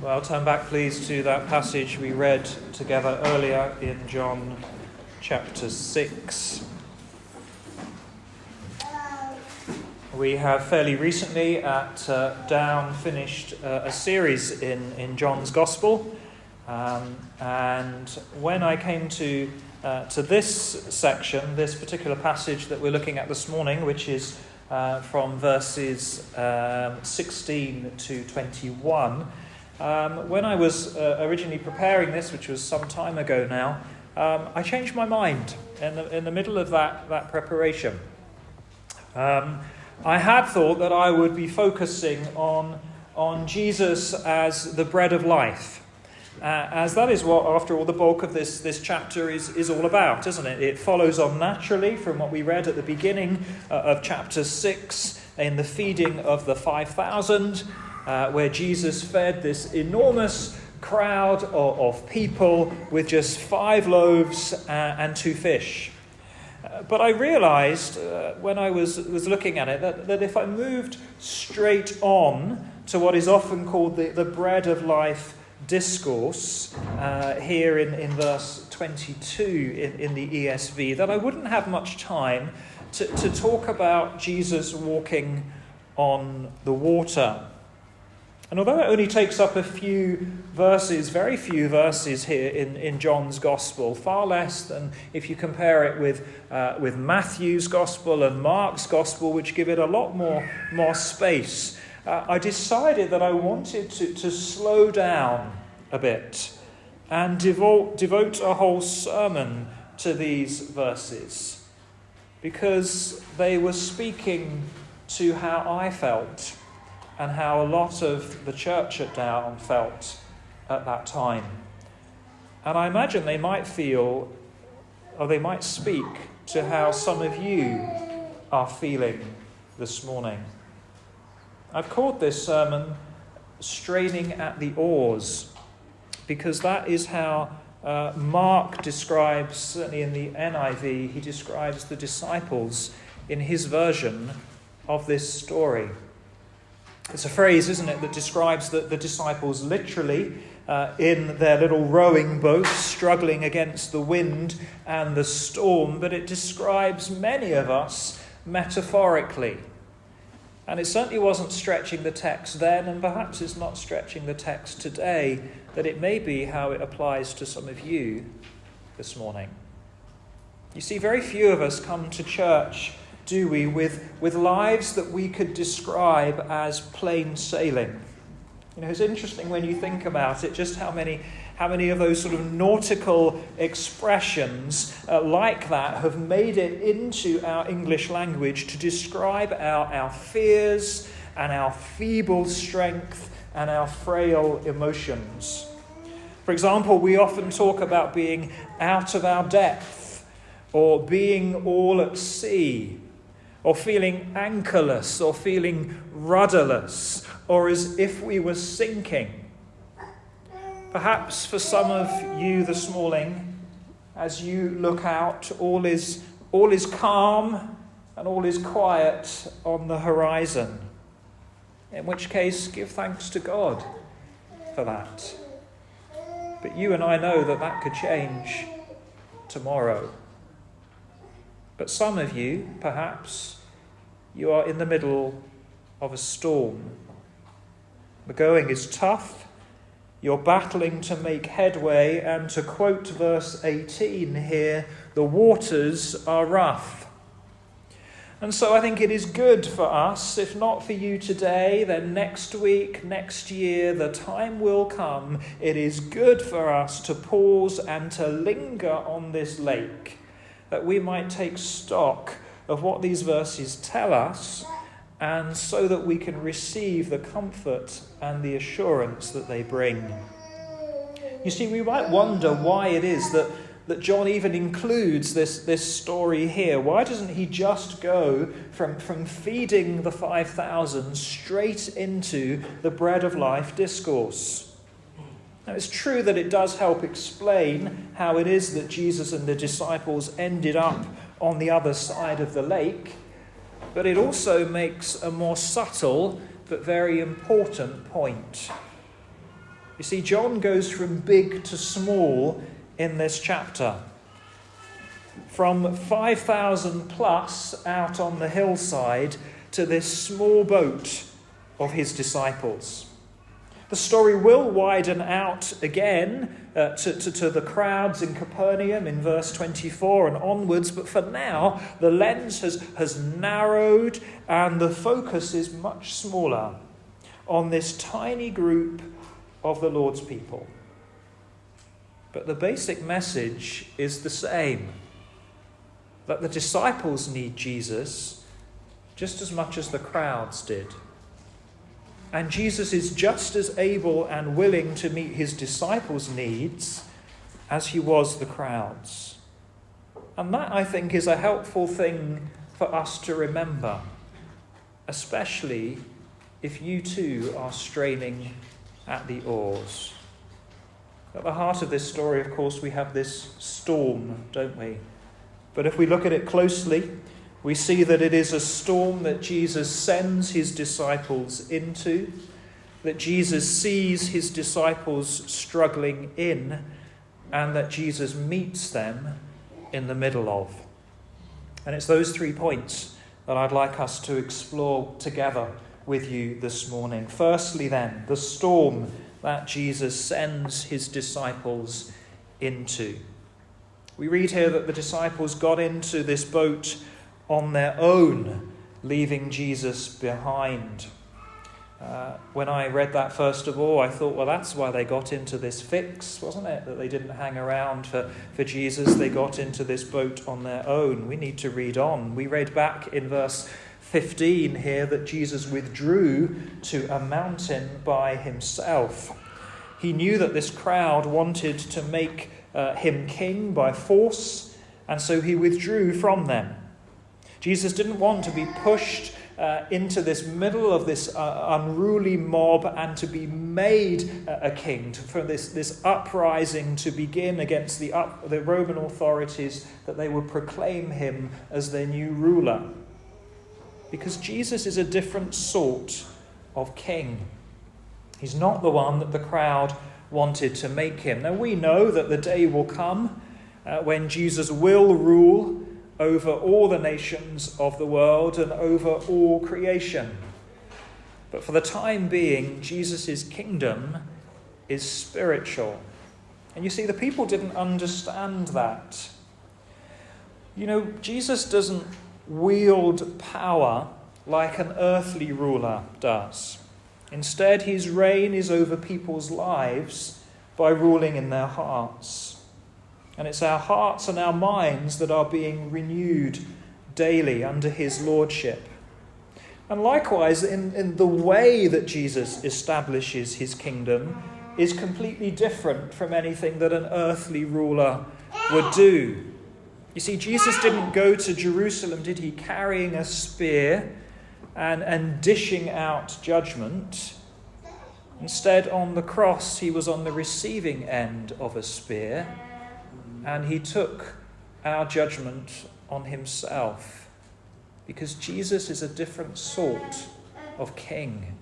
Well, turn back please to that passage we read together earlier in John chapter 6. We have fairly recently at Down finished a series in John's Gospel, and when I came to this section, this particular passage that we're looking at this morning, which is from verses 16 to 21, when I was originally preparing this, which was some time ago now, I changed my mind in the middle of that preparation. I had thought that I would be focusing on Jesus as the bread of life, as that is what, after all, the bulk of this chapter is all about, isn't it? It follows on naturally from what we read at the beginning of chapter 6 in the feeding of the 5,000, where Jesus fed this enormous crowd of people with just 5 loaves and 2 fish. But I realized when I was looking at it that if I moved straight on to what is often called the bread of life discourse here in verse 22 in the ESV, that I wouldn't have much time to talk about Jesus walking on the water. And although it only takes up a few verses, very few verses here in John's Gospel, far less than if you compare it with Matthew's Gospel and Mark's Gospel, which give it a lot more space, I decided that I wanted to slow down a bit and devote a whole sermon to these verses, because they were speaking to how I felt and how a lot of the church at Down felt at that time. And I imagine they might feel, or they might speak to how some of you are feeling this morning. I've called this sermon Straining at the Oars, because that is how Mark describes, certainly in the NIV, he describes the disciples in his version of this story. It's a phrase, isn't it, that describes the disciples literally in their little rowing boat, struggling against the wind and the storm, but it describes many of us metaphorically. And it certainly wasn't stretching the text then, and perhaps it's not stretching the text today, that it may be how it applies to some of you this morning. You see, very few of us come to church, do we, with lives that we could describe as plain sailing. You know, it's interesting when you think about it, just how many of those sort of nautical expressions like that have made it into our English language to describe our fears and our feeble strength and our frail emotions. For example, we often talk about being out of our depth, or being all at sea, or feeling anchorless, or feeling rudderless, or as if we were sinking. Perhaps for some of you this morning, as you look out, all is calm and all is quiet on the horizon. In which case, give thanks to God for that. But you and I know that could change tomorrow. But some of you, perhaps, you are in the middle of a storm. The going is tough. You're battling to make headway, and to quote verse 18 here, the waters are rough. And so I think it is good for us, if not for you today, then next week, next year, the time will come. It is good for us to pause and to linger on this lake, that we might take stock of what these verses tell us, and so that we can receive the comfort and the assurance that they bring. You see, we might wonder why it is that John even includes this story here. Why doesn't he just go from feeding the 5,000 straight into the bread of life discourse? Now, it's true that it does help explain how it is that Jesus and the disciples ended up on the other side of the lake, but it also makes a more subtle but very important point. You see, John goes from big to small in this chapter. From 5,000 plus out on the hillside to this small boat of his disciples. The story will widen out again to the crowds in Capernaum in verse 24 and onwards, but for now the lens has narrowed and the focus is much smaller on this tiny group of the Lord's people. But the basic message is the same, that the disciples need Jesus just as much as the crowds did. And Jesus is just as able and willing to meet his disciples' needs as he was the crowds. And that, I think, is a helpful thing for us to remember, especially if you too are straining at the oars. At the heart of this story, of course, we have this storm, don't we? But if we look at it closely, we see that it is a storm that Jesus sends his disciples into, that Jesus sees his disciples struggling in, and that Jesus meets them in the middle of. And it's those 3 points that I'd like us to explore together with you this morning. Firstly, then, the storm that Jesus sends his disciples into. We read here that the disciples got into this boat on their own, leaving Jesus behind. When I read that first of all, I thought, well, that's why they got into this fix, wasn't it? That they didn't hang around for Jesus. They got into this boat on their own. We need to read on. We read back in verse 15 here that Jesus withdrew to a mountain by himself. He knew that this crowd wanted to make him king by force, and so he withdrew from them. Jesus didn't want to be pushed into this middle of this unruly mob and to be made a king, for this uprising to begin against the Roman authorities, that they would proclaim him as their new ruler. Because Jesus is a different sort of king. He's not the one that the crowd wanted to make him. Now we know that the day will come when Jesus will rule over all the nations of the world and over all creation. But for the time being, Jesus' kingdom is spiritual. And you see, the people didn't understand that. You know, Jesus doesn't wield power like an earthly ruler does. Instead, his reign is over people's lives by ruling in their hearts. And it's our hearts and our minds that are being renewed daily under his lordship. And likewise, in the way that Jesus establishes his kingdom is completely different from anything that an earthly ruler would do. You see, Jesus didn't go to Jerusalem, did he, carrying a spear and dishing out judgment. Instead, on the cross, he was on the receiving end of a spear, and he took our judgment on himself, because Jesus is a different sort of king.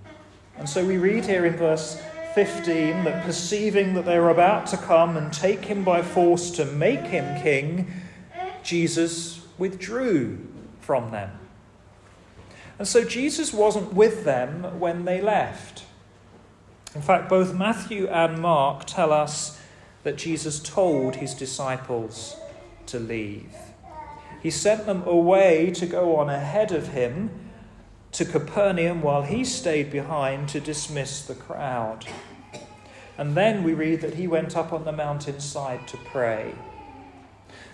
And so we read here in verse 15 that perceiving that they were about to come and take him by force to make him king, Jesus withdrew from them. And so Jesus wasn't with them when they left. In fact, both Matthew and Mark tell us that Jesus told his disciples to leave. He sent them away to go on ahead of him to Capernaum while he stayed behind to dismiss the crowd. And then we read that he went up on the mountainside to pray.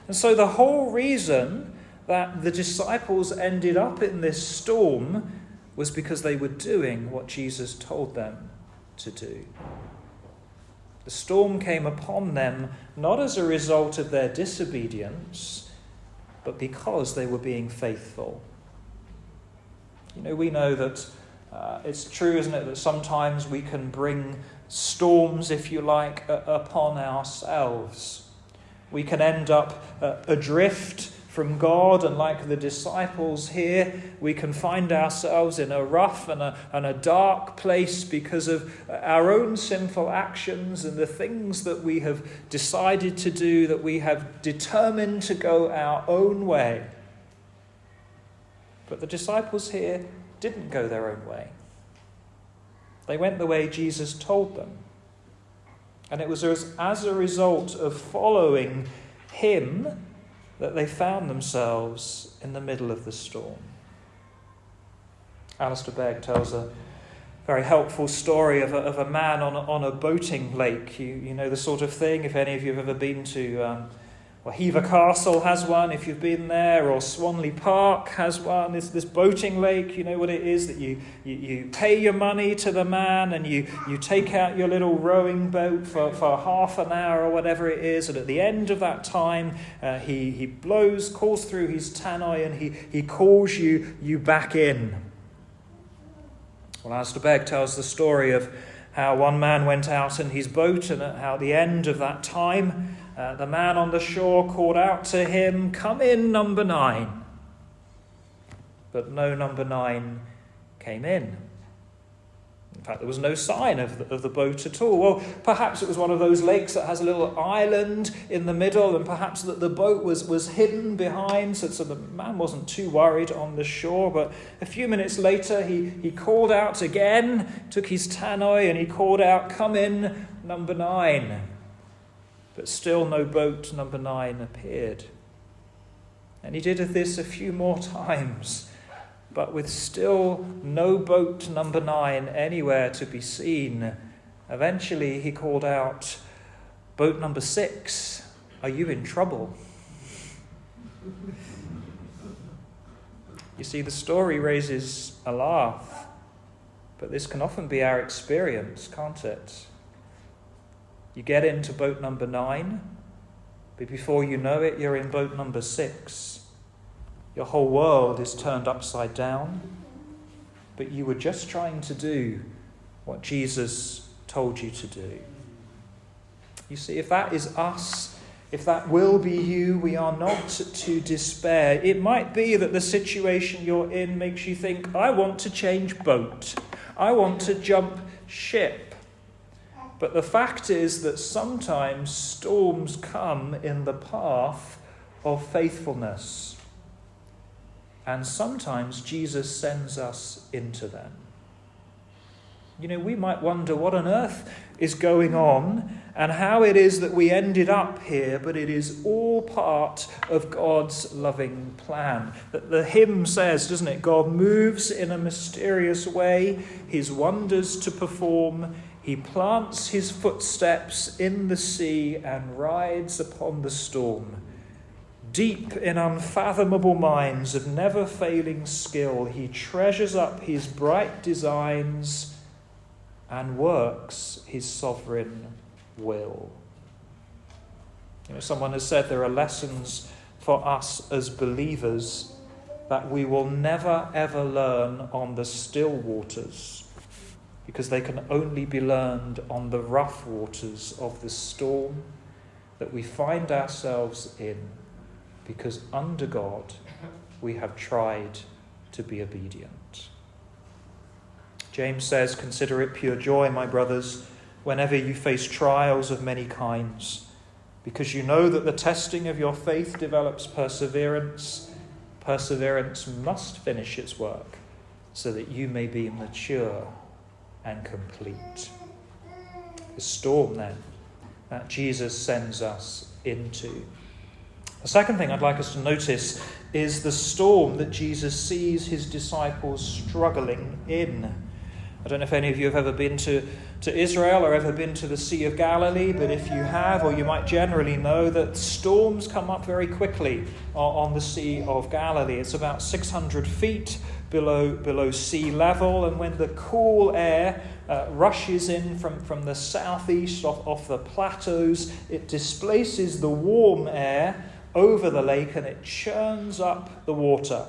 And so the whole reason that the disciples ended up in this storm was because they were doing what Jesus told them to do. The storm came upon them not as a result of their disobedience, but because they were being faithful. You know, we know that it's true, isn't it, that sometimes we can bring storms, if you like, upon ourselves. We can end up adrift from God, and like the disciples here, we can find ourselves in a rough and a dark place because of our own sinful actions and the things that we have decided to do, that we have determined to go our own way. But the disciples here didn't go their own way. They went the way Jesus told them. And it was as a result of following him that they found themselves in the middle of the storm. Alistair Begg tells a very helpful story of a man on a boating lake. You know the sort of thing, if any of you have ever been to Hever Castle has one, if you've been there, or Swanley Park has one. It's this boating lake. You know what it is, that you pay your money to the man and you take out your little rowing boat for half an hour or whatever it is, and at the end of that time he calls through his tannoy, and he calls you back in. Well, Alistair Begg tells the story of how one man went out in his boat, and how at the end of that time the man on the shore called out to him, "Come in, number 9." But no number 9 came in. In fact, there was no sign of the boat at all. Well, perhaps it was one of those lakes that has a little island in the middle, and perhaps that the boat was hidden behind, so the man wasn't too worried on the shore. But a few minutes later, he called out again, took his tannoy, and he called out, "Come in, number 9. But still no boat number 9 appeared. And he did this a few more times, but with still no boat number 9 anywhere to be seen. Eventually he called out, "Boat number 6, are you in trouble?" You see, the story raises a laugh, but this can often be our experience, can't it? You get into boat number 9, but before you know it, you're in boat number 6. Your whole world is turned upside down, but you were just trying to do what Jesus told you to do. You see, if that is us, if that will be you, we are not to despair. It might be that the situation you're in makes you think, "I want to change boat. I want to jump ship." But the fact is that sometimes storms come in the path of faithfulness. And sometimes Jesus sends us into them. You know, we might wonder what on earth is going on and how it is that we ended up here, but it is all part of God's loving plan. The hymn says, doesn't it? God moves in a mysterious way, his wonders to perform. He plants his footsteps in the sea and rides upon the storm. Deep in unfathomable minds of never-failing skill, he treasures up his bright designs and works his sovereign will. You know, someone has said there are lessons for us as believers that we will never ever learn on the still waters, because they can only be learned on the rough waters of the storm that we find ourselves in, because under God we have tried to be obedient. James says, "Consider it pure joy, my brothers, whenever you face trials of many kinds, because you know that the testing of your faith develops perseverance. Perseverance must finish its work, so that you may be mature and complete." The storm, then, that Jesus sends us into. The second thing I'd like us to notice is the storm that Jesus sees his disciples struggling in. I don't know if any of you have ever been to Israel or ever been to the Sea of Galilee, but if you have, or you might generally know, that storms come up very quickly on the Sea of Galilee. It's about 600 feet below sea level, and when the cool air rushes in from the southeast off the plateaus, it displaces the warm air over the lake and it churns up the water.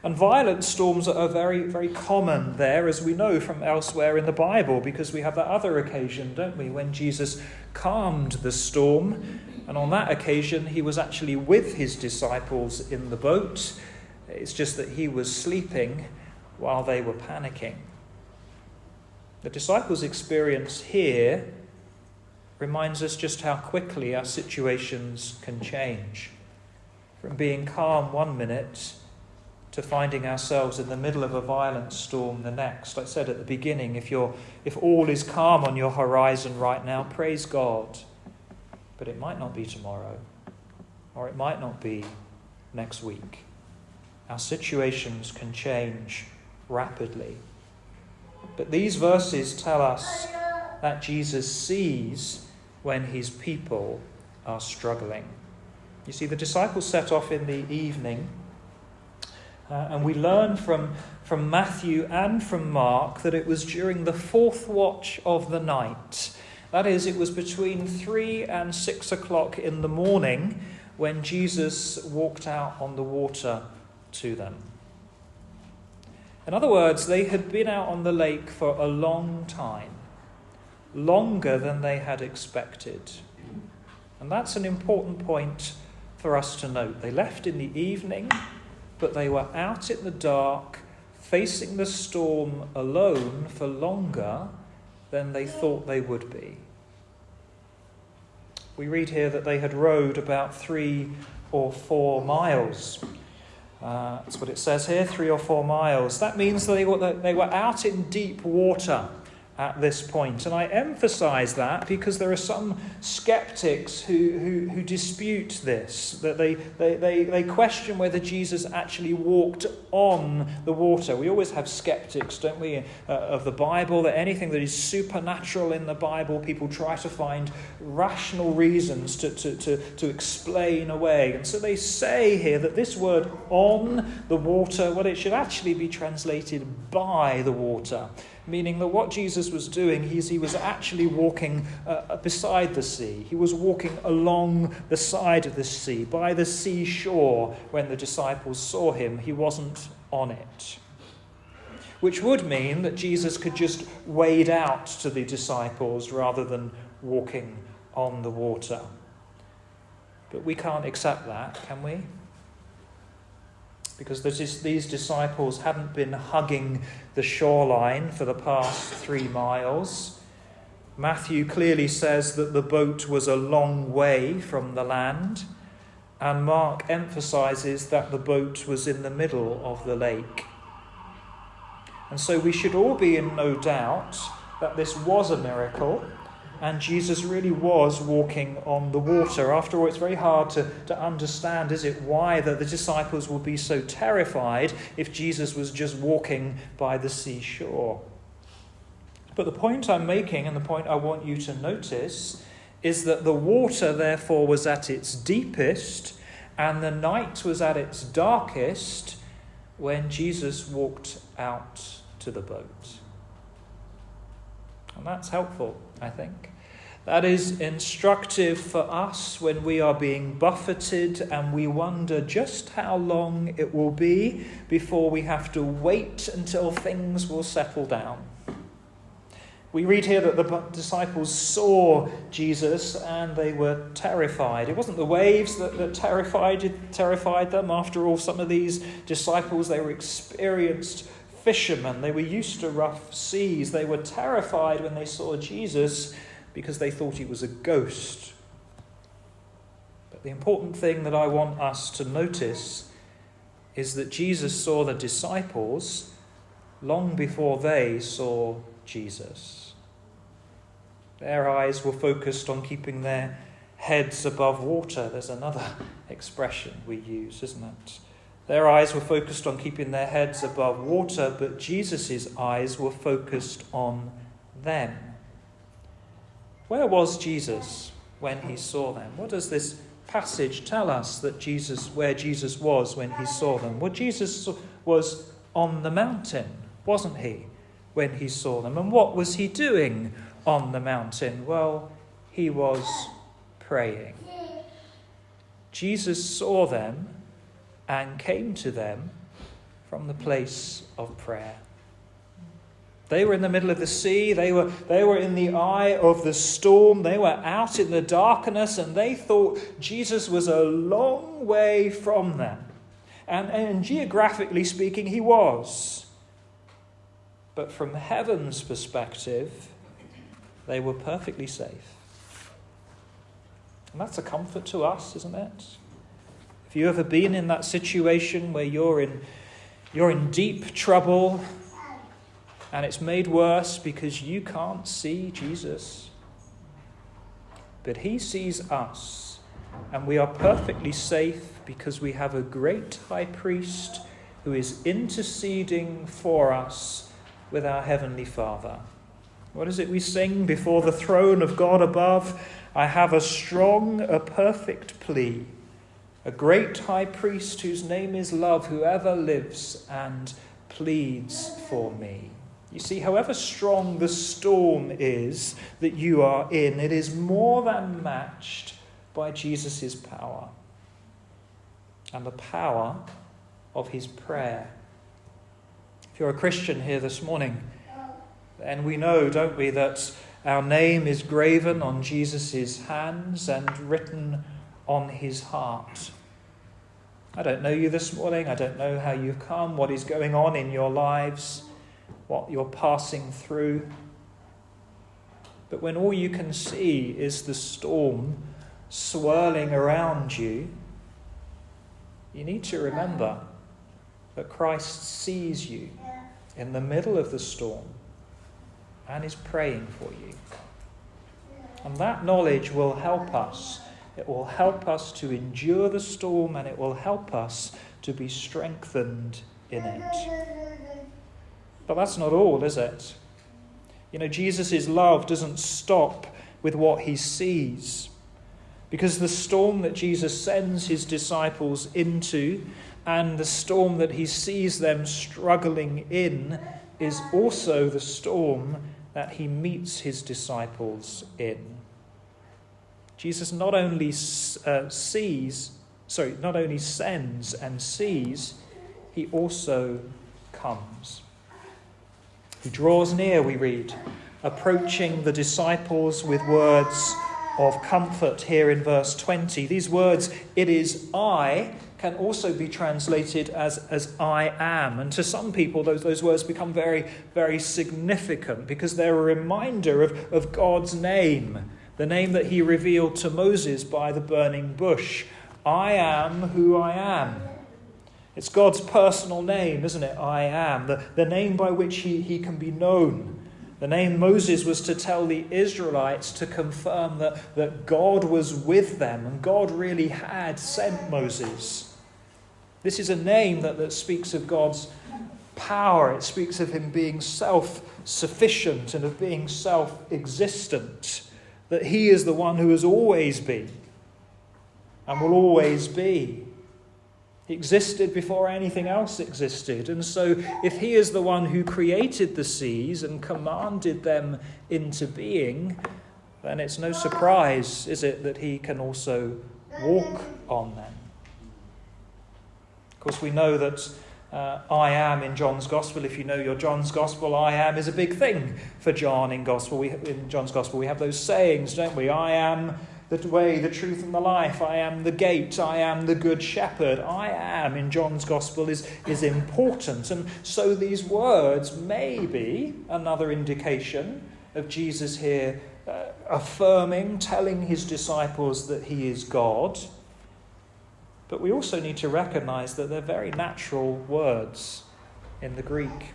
And violent storms are very, very common there, as we know from elsewhere in the Bible, because we have that other occasion, don't we, when Jesus calmed the storm. And on that occasion, he was actually with his disciples in the boat. It's just that he was sleeping while they were panicking. The disciples' experience here reminds us just how quickly our situations can change. From being calm one minute to finding ourselves in the middle of a violent storm the next. Like I said at the beginning, if all is calm on your horizon right now, praise God. But it might not be tomorrow, or it might not be next week. Our situations can change rapidly. But these verses tell us that Jesus sees when his people are struggling. You see, the disciples set off in the evening, and we learn from Matthew and from Mark that it was during the fourth watch of the night. That is, it was between 3 and 6 o'clock in the morning when Jesus walked out on the water to them. In other words, they had been out on the lake for a long time, longer than they had expected. And that's an important point for us to note. They left in the evening, but they were out in the dark, facing the storm alone for longer than they thought they would be. We read here that they had rowed about 3 or 4 miles. That's what it says here, 3 or 4 miles. That means they were out in deep water at this point. And I emphasize that because there are some skeptics who dispute this, that they question whether Jesus actually walked on the water. We always have skeptics, don't we, of the Bible, that anything that is supernatural in the Bible, people try to find rational reasons to explain away. And so they say here that this word on the water, well, it should actually be translated by the water, meaning that what Jesus was doing, he was actually walking beside the sea. He was walking along the side of the sea, by the seashore. When the disciples saw him, he wasn't on it. Which would mean that Jesus could just wade out to the disciples rather than walking on the water. But we can't accept that, can we? Because these disciples hadn't been hugging the shoreline for the past 3 miles. Matthew clearly says that the boat was a long way from the land, and Mark emphasizes that the boat was in the middle of the lake. And so we should all be in no doubt that this was a miracle, and Jesus really was walking on the water. After all, it's very hard to understand, is it, why that the disciples would be so terrified if Jesus was just walking by the seashore. But the point I'm making, and the point I want you to notice, is that the water, therefore, was at its deepest, and the night was at its darkest when Jesus walked out to the boat. And that's helpful, I think. That is instructive for us when we are being buffeted and we wonder just how long it will be before we have to wait until things will settle down. We read here that the disciples saw Jesus and they were terrified. It wasn't the waves that terrified them. After all, some of these disciples, they were experienced fishermen. They were used to rough seas. They were terrified when they saw Jesus because they thought he was a ghost. But the important thing that I want us to notice is that Jesus saw the disciples long before they saw Jesus. Their eyes were focused on keeping their heads above water. There's another expression we use, isn't it? Their eyes were focused on keeping their heads above water, but Jesus' eyes were focused on them. Where was Jesus when he saw them? What does this passage tell us where Jesus was when he saw them? Well, Jesus was on the mountain, wasn't he, when he saw them? And what was he doing on the mountain? Well, he was praying. Jesus saw them and came to them from the place of prayer. They were in the middle of the sea. They were in the eye of the storm. They were out in the darkness, and they thought Jesus was a long way from them. And geographically speaking, he was. But from heaven's perspective, they were perfectly safe. And that's a comfort to us, isn't it? Have you ever been in that situation where you're in deep trouble, and it's made worse because you can't see Jesus? But he sees us, and we are perfectly safe because we have a great high priest who is interceding for us with our Heavenly Father. What is it we sing before the throne of God above? I have a perfect plea, a great high priest whose name is love, who ever lives and pleads for me. You see, however strong the storm is that you are in, it is more than matched by Jesus' power and the power of his prayer. If you're a Christian here this morning, then we know, don't we, that our name is graven on Jesus' hands and written on his heart. I don't know you this morning. I don't know how you've come, what is going on in your lives, what you're passing through. But when all you can see is the storm swirling around you, you need to remember that Christ sees you in the middle of the storm and is praying for you. And that knowledge will help us. It will help us to endure the storm, and it will help us to be strengthened in it. But that's not all, is it? You know, Jesus' love doesn't stop with what he sees, because the storm that Jesus sends his disciples into and the storm that he sees them struggling in is also the storm that he meets his disciples in. Jesus not only sends and sees, he also comes. He draws near, we read, approaching the disciples with words of comfort here in verse 20. These words, "It is I," can also be translated as "I am." And to some people, those words become very, very significant because they're a reminder of God's name, the name that he revealed to Moses by the burning bush. I am who I am. It's God's personal name, isn't it? I am. The name by which he can be known. The name Moses was to tell the Israelites to confirm that God was with them and God really had sent Moses. This is a name that speaks of God's power. It speaks of him being self-sufficient and of being self-existent. That he is the one who has always been and will always be. He existed before anything else existed. And so if he is the one who created the seas and commanded them into being, then it's no surprise, is it, that he can also walk on them. Of course, we know that I am in John's Gospel. If you know your John's Gospel, I am is a big thing for John in Gospel. In John's Gospel, we have those sayings, don't we? I am the way, the truth, and the life. I am the gate. I am the good shepherd. I am in John's Gospel is important. And so these words may be another indication of Jesus here affirming, telling his disciples that he is God. But we also need to recognize that they're very natural words in the Greek.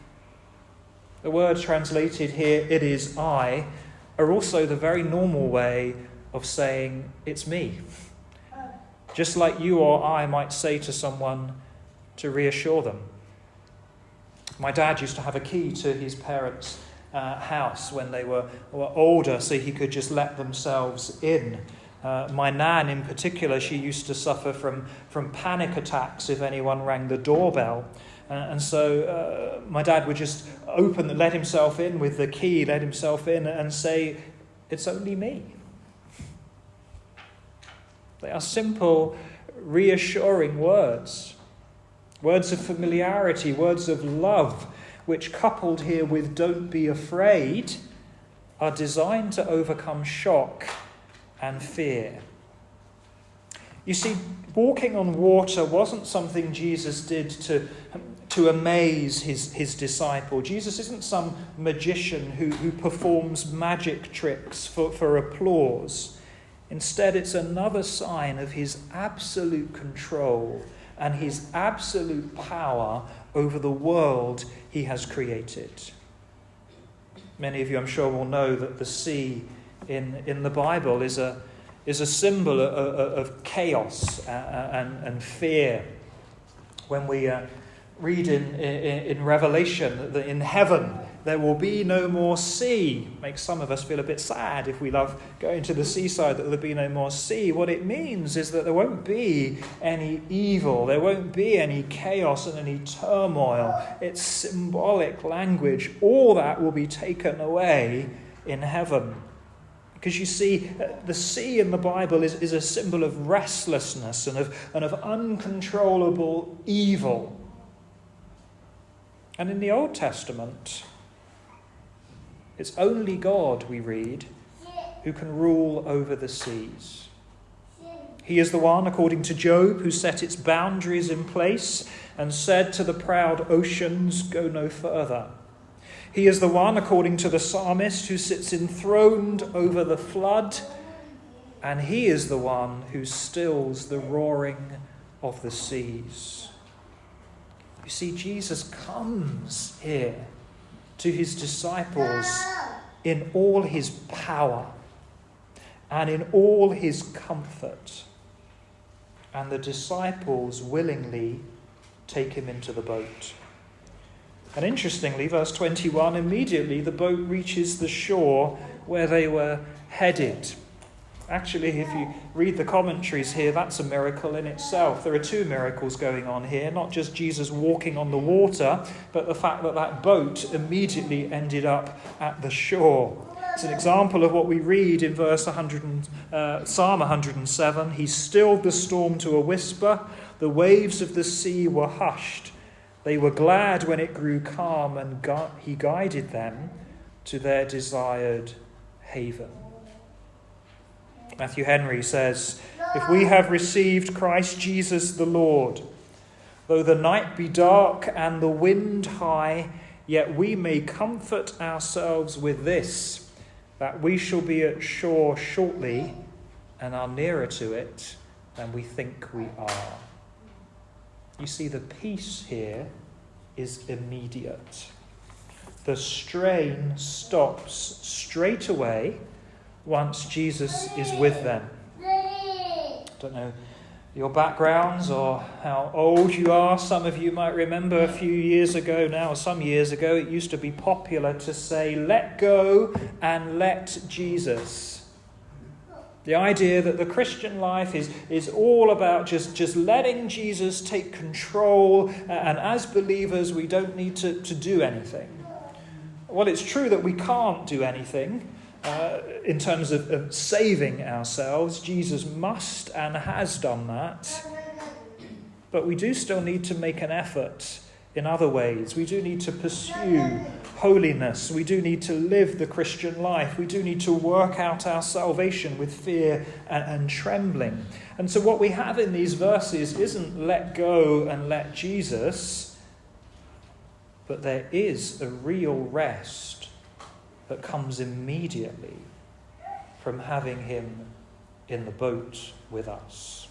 The words translated here, "it is I," are also the very normal way of saying, "it's me." Just like you or I might say to someone to reassure them. My dad used to have a key to his parents' house when they were older, so he could just let themselves in. My nan in particular, she used to suffer from panic attacks if anyone rang the doorbell. And so my dad would just let himself in with the key, let himself in and say, "It's only me." They are simple, reassuring words. Words of familiarity, words of love, which coupled here with don't be afraid, are designed to overcome shock and fear. You see, walking on water wasn't something Jesus did to amaze his disciple. Jesus isn't some magician who performs magic tricks for applause. Instead, it's another sign of his absolute control and his absolute power over the world he has created. Many of you, I'm sure, will know that the sea in the Bible is a symbol of chaos and fear. When we read in Revelation that in heaven there will be no more sea, makes some of us feel a bit sad if we love going to the seaside that there'll be no more sea. What it means is that there won't be any evil, there won't be any chaos and any turmoil. It's symbolic language. All that will be taken away in heaven. Because you see, the sea in the Bible is a symbol of restlessness and of uncontrollable evil. And in the Old Testament, it's only God, we read, who can rule over the seas. He is the one, according to Job, who set its boundaries in place and said to the proud oceans, "Go no further." He is the one, according to the psalmist, who sits enthroned over the flood, and he is the one who stills the roaring of the seas. You see, Jesus comes here to his disciples in all his power and in all his comfort, and the disciples willingly take him into the boat. And interestingly, verse 21, immediately the boat reaches the shore where they were headed. Actually, if you read the commentaries here, that's a miracle in itself. There are two miracles going on here, not just Jesus walking on the water, but the fact that that boat immediately ended up at the shore. It's an example of what we read in Psalm 107. He stilled the storm to a whisper. The waves of the sea were hushed. They were glad when it grew calm, and he guided them to their desired haven. Matthew Henry says, "If we have received Christ Jesus the Lord, though the night be dark and the wind high, yet we may comfort ourselves with this, that we shall be at shore shortly and are nearer to it than we think we are." You see, the peace here is immediate. The strain stops straight away once Jesus is with them. I don't know your backgrounds or how old you are. Some of you might remember a few years ago now, or some years ago, it used to be popular to say, "Let go and let Jesus." The idea that the Christian life is all about just letting Jesus take control, and as believers we don't need to do anything. Well, it's true that we can't do anything in terms of saving ourselves. Jesus must and has done that. But we do still need to make an effort in other ways. We do need to pursue holiness. We do need to live the Christian life. We do need to work out our salvation with fear and trembling. And so what we have in these verses isn't let go and let Jesus, but there is a real rest that comes immediately from having him in the boat with us.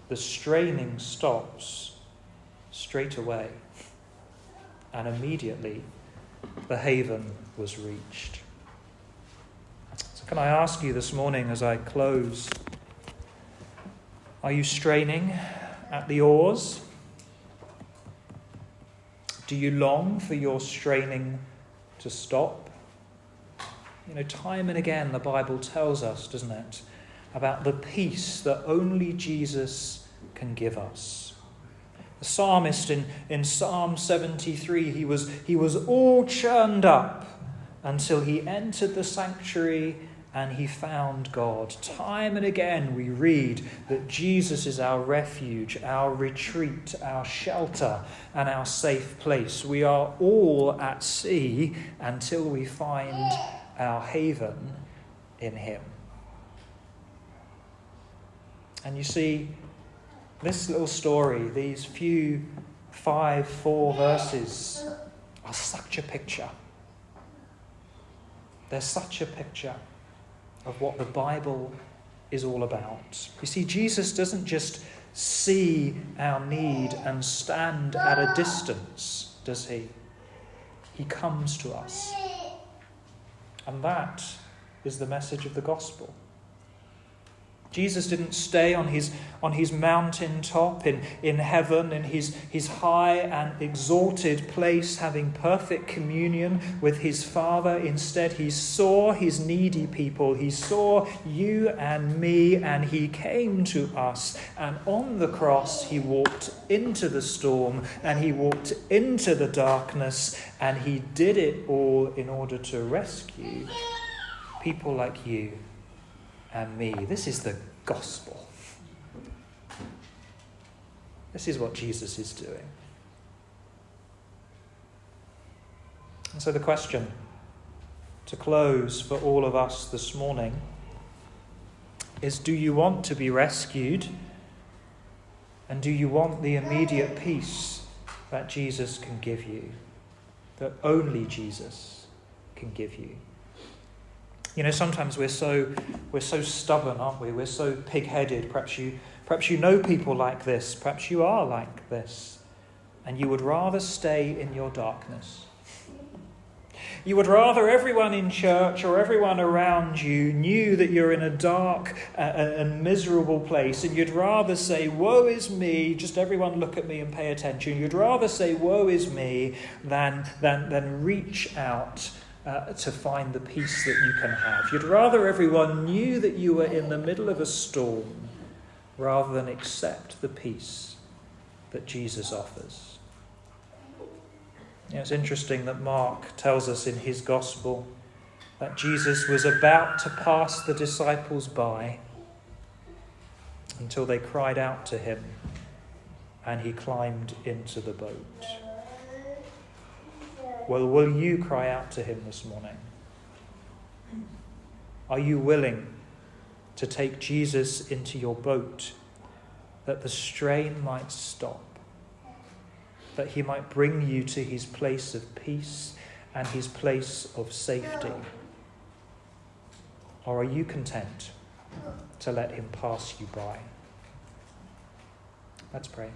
The straining stops straight away, and immediately the haven was reached. So can I ask you this morning as I close, are you straining at the oars? Do you long for your straining to stop? You know, time and again the Bible tells us, doesn't it, about the peace that only Jesus can give us. The psalmist in Psalm 73, he was all churned up until he entered the sanctuary and he found God. Time and again we read that Jesus is our refuge, our retreat, our shelter, and our safe place. We are all at sea until we find our haven in him. And you see, this little story, these few 4 verses, are such a picture. They're such a picture of what the Bible is all about. You see, Jesus doesn't just see our need and stand at a distance, does he? He comes to us. And that is the message of the gospel. Jesus didn't stay on his mountaintop in heaven, in his high and exalted place, having perfect communion with his Father. Instead, he saw his needy people. He saw you and me, and he came to us. And on the cross, he walked into the storm, and he walked into the darkness, and he did it all in order to rescue people like you and me. This is the gospel. This is what Jesus is doing. And so the question to close for all of us this morning is, do you want to be rescued? And do you want the immediate peace that Jesus can give you, that only Jesus can give you? You know, sometimes we're so stubborn, aren't we? We're so pig-headed. Perhaps you know people like this. Perhaps you are like this. And you would rather stay in your darkness. You would rather everyone in church or everyone around you knew that you're in a dark and miserable place, and you'd rather say, woe is me, just everyone look at me and pay attention. You'd rather say, woe is me, than reach out to find the peace that you can have. You'd rather everyone knew that you were in the middle of a storm rather than accept the peace that Jesus offers. It's interesting that Mark tells us in his gospel that Jesus was about to pass the disciples by until they cried out to him and he climbed into the boat. Well, will you cry out to him this morning? Are you willing to take Jesus into your boat that the strain might stop, that he might bring you to his place of peace and his place of safety? Or are you content to let him pass you by? Let's pray.